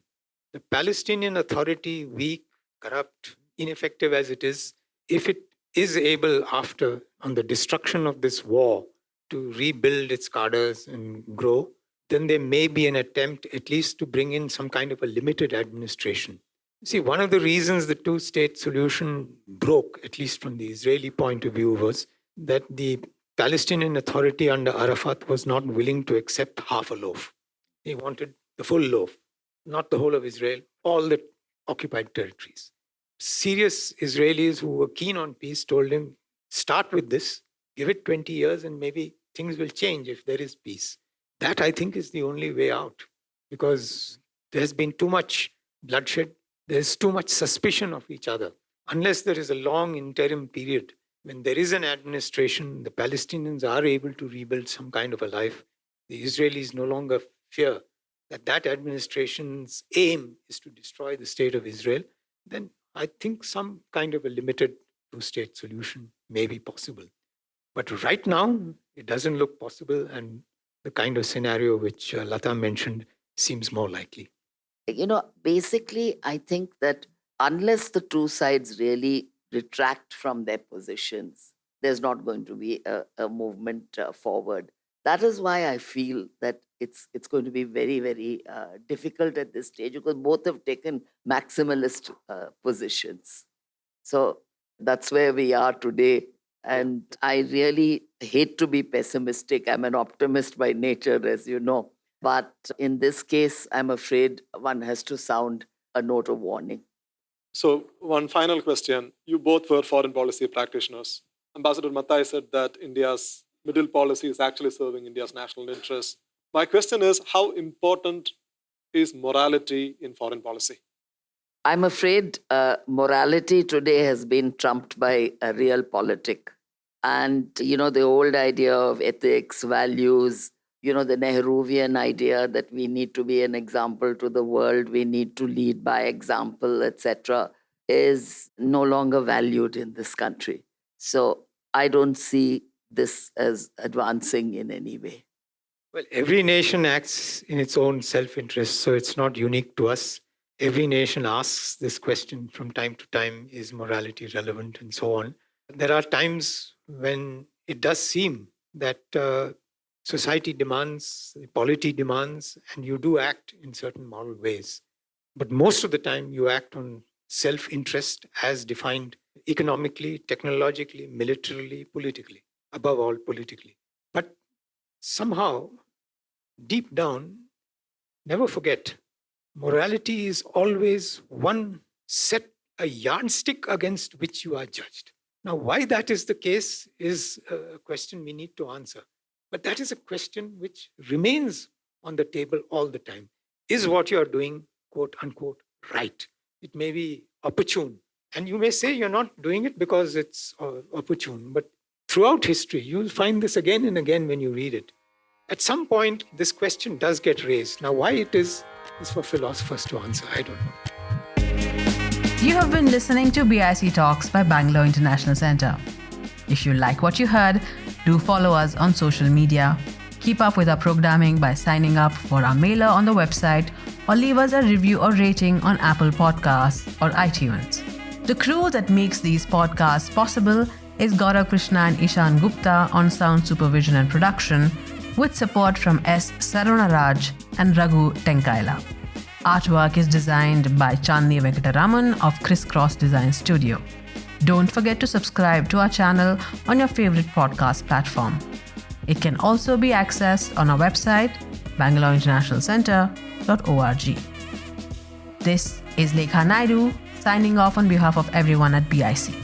Speaker 2: The Palestinian Authority, weak, corrupt, ineffective as it is, if it is able on the destruction of this war, to rebuild its cadres and grow, then there may be an attempt at least to bring in some kind of a limited administration. See, one of the reasons the two-state solution broke, at least from the Israeli point of view, was that the Palestinian Authority under Arafat was not willing to accept half a loaf. He wanted the full loaf, not the whole of Israel, all the occupied territories. Serious Israelis who were keen on peace told him, start with this, give it 20 years and maybe things will change if there is peace. That, I think, is the only way out, because there's been too much bloodshed. There's too much suspicion of each other. Unless there is a long interim period, when there is an administration, the Palestinians are able to rebuild some kind of a life. The Israelis no longer fear that administration's aim is to destroy the state of Israel. Then I think some kind of a limited two-state solution may be possible. But right now, it doesn't look possible, and the kind of scenario which Latha mentioned seems more likely.
Speaker 6: Basically, I think that unless the two sides really retract from their positions, there's not going to be a movement forward. That is why I feel that it's going to be very, very difficult at this stage, because both have taken maximalist positions. So that's where we are today. And I really hate to be pessimistic. I'm an optimist by nature, as you know. But in this case, I'm afraid one has to sound a note of warning.
Speaker 7: So one final question. You both were foreign policy practitioners. Ambassador Mathai said that India's middle policy is actually serving India's national interests. My question is, how important is morality in foreign policy?
Speaker 6: I'm afraid morality today has been trumped by a realpolitik. And, the old idea of ethics, values, the Nehruvian idea that we need to be an example to the world, we need to lead by example, etc., is no longer valued in this country. So I don't see this as advancing in any way.
Speaker 5: Well, every nation acts in its own self-interest, so it's not unique to us. Every nation asks this question from time to time, is morality relevant, and so on. There are times when it does seem that society demands, polity demands, and you do act in certain moral ways. But most of the time, you act on self-interest as defined economically, technologically, militarily, politically, above all politically. But somehow, deep down, never forget, morality is always a yardstick against which you are judged. Now, why that is the case is a question we need to answer. But that is a question which remains on the table all the time. Is what you are doing, quote unquote, right? It may be opportune. And you may say you're not doing it because it's opportune. But throughout history, you'll find this again and again when you read it. At some point, this question does get raised. Now, why it is for philosophers to answer. I don't know.
Speaker 1: You have been listening to BIC Talks by Bangalore International Center. If you like what you heard, do follow us on social media. Keep up with our programming by signing up for our mailer on the website or leave us a review or rating on Apple Podcasts or iTunes. The crew that makes these podcasts possible is Gaurav Krishna and Ishan Gupta on sound supervision and production, with support from S. Sarunaraj and Raghu Tenkaila. Artwork is designed by Chandni Venkataraman of Crisscross Design Studio. Don't forget to subscribe to our channel on your favorite podcast platform. It can also be accessed on our website, bangaloreinternationalcenter.org. This is Lekha Naidu signing off on behalf of everyone at BIC.